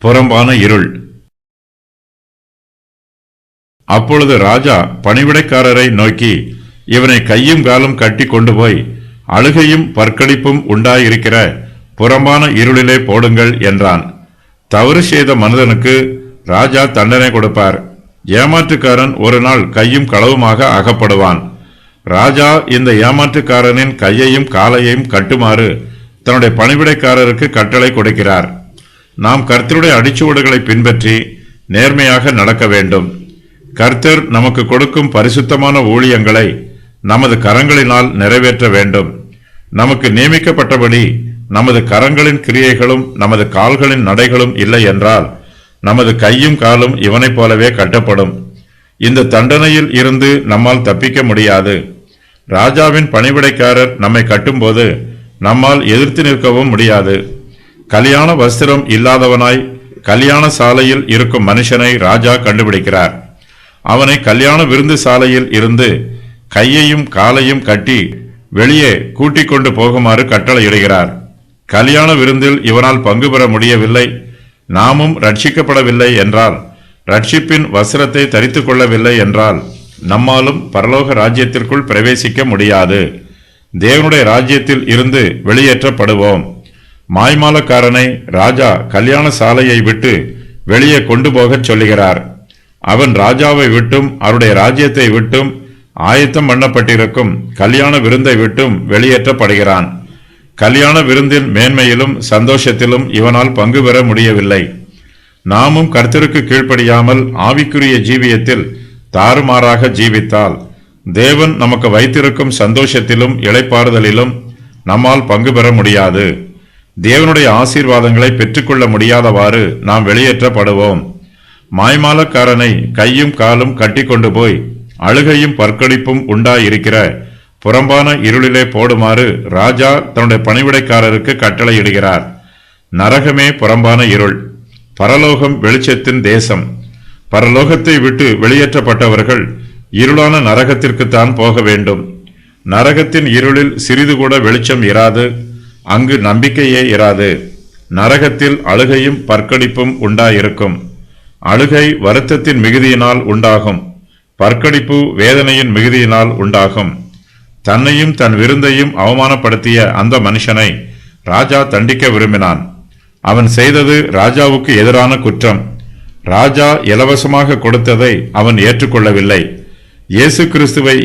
புறம்பான இருள். அப்பொழுது ராஜா பணிவிடைக்காரரை நோக்கி, இவனை கையும் காலும் கட்டி கொண்டு போய் அழுகையும் பற்களிப்பும் உண்டாயிருக்கிற புறம்பான இருளிலே போடுங்கள் என்றான். தவறு செய்த மனிதனுக்கு ராஜா தண்டனை கொடுப்பார். ஏமாற்றுக்காரன் ஒரு நாள் கையும் களவுமாக அகப்படுவான். ராஜா இந்த ஏமாற்றுக்காரனின் கையையும் காலையும் கட்டுமாறு தன்னுடைய பணிவிடைக்காரருக்கு கட்டளை கொடுக்கிறார். நாம் கர்த்தருடைய அடிச்சுவடுகளை பின்பற்றி நேர்மையாக நடக்க வேண்டும். கர்த்தர் நமக்கு கொடுக்கும் பரிசுத்தமான ஊழியங்களை நமது கரங்களினால் நிறைவேற்ற வேண்டும். நமக்கு நியமிக்கப்பட்டபடி நமது கரங்களின் கிரியைகளும் நமது கால்களின் நடைகளும் இல்லை என்றால் நமது கையும் காலும் இவனைப் போலவே கட்டப்படும். இந்த தண்டனையில் இருந்து நம்மால் தப்பிக்க முடியாது. ராஜாவின் பணிவிடைக்காரர் நம்மை கட்டும்போது நம்மால் எதிர்த்து நிற்கவும் முடியாது. கல்யாண வஸ்திரம் இல்லாதவனாய் கல்யாண சாலையில் இருக்கும் மனுஷனை ராஜா கண்டுபிடிக்கிறார். அவனை கல்யாண விருந்து சாலையில் இருந்து கையையும் காலையும் கட்டி வெளியே கூட்டிக் கொண்டு போகுமாறு கட்டளையிடுகிறார். கல்யாண விருந்தில் இவனால் பங்கு பெற முடியவில்லை, நாமும் ரட்சிக்கப்படவில்லை என்றால், ரட்சிப்பின் வஸ்திரத்தை தரித்துக் கொள்ளவில்லை என்றால் நம்மாலும் பரலோக ராஜ்யத்திற்குள் பிரவேசிக்க முடியாது. தேவனுடைய ராஜ்யத்தில் இருந்து வெளியேற்றப்படுவோம். மாய்மாலக்காரனை ராஜா கல்யாண சாலையை விட்டு வெளியே கொண்டு போகச் சொல்லுகிறார். அவன் ராஜாவை விட்டும் அவருடைய ராஜ்யத்தை விட்டும் ஆயத்தம் பண்ணப்பட்டிருக்கும் கல்யாண விருந்தை விட்டும் வெளியேற்றப்படுகிறான். கல்யாண விருந்தின் மேன்மையிலும் சந்தோஷத்திலும் இவனால் பங்கு பெற முடியவில்லை. நாமும் கர்த்தருக்கு கீழ்ப்படியாமல் ஆவிக்குரிய ஜீவியத்தில் தாறுமாறாக ஜீவித்தால் தேவன் நமக்கு வைத்திருக்கும் சந்தோஷத்திலும் இளைப்பாறுதலிலும் நம்மால் பங்கு பெற முடியாது. தேவனுடைய ஆசீர்வாதங்களை பெற்றுக்கொள்ள முடியாதவாறு நாம் வெளியேற்றப்படுவோம். மாய்மாலக்காரனை கையும் காலும் கட்டி கொண்டு போய் அழுகையும் பற்களிப்பும் உண்டாயிருக்கிற புறம்பான இருளிலே போடுமாறு ராஜா தன்னுடைய பணிவிடைக்காரருக்கு கட்டளையிடுகிறார். நரகமே புறம்பான இருள், பரலோகம் வெளிச்சத்தின் தேசம். பரலோகத்தை விட்டு வெளியேற்றப்பட்டவர்கள் இருளான நரகத்திற்குத்தான் போக வேண்டும். நரகத்தின் இருளில் சிறிது கூட வெளிச்சம் இராது, அங்கு நம்பிக்கையே இராது. நரகத்தில் அழுகையும் பற்களிப்பும் உண்டாயிருக்கும். அழுகை வருத்தத்தின் மிகுதியினால் உண்டாகும், பற்களிப்பு வேதனையின் மிகுதியினால் உண்டாகும். தன்னையும் தன் விருந்தையும் அவமானப்படுத்திய அந்த மனுஷனை ராஜா தண்டிக்க விரும்பினான். அவன் செய்தது ராஜாவுக்கு எதிரான குற்றம். ராஜா இலவசமாக கொடுத்ததை அவன் ஏற்றுக்கொள்ளவில்லை. இயேசு கிறிஸ்துவை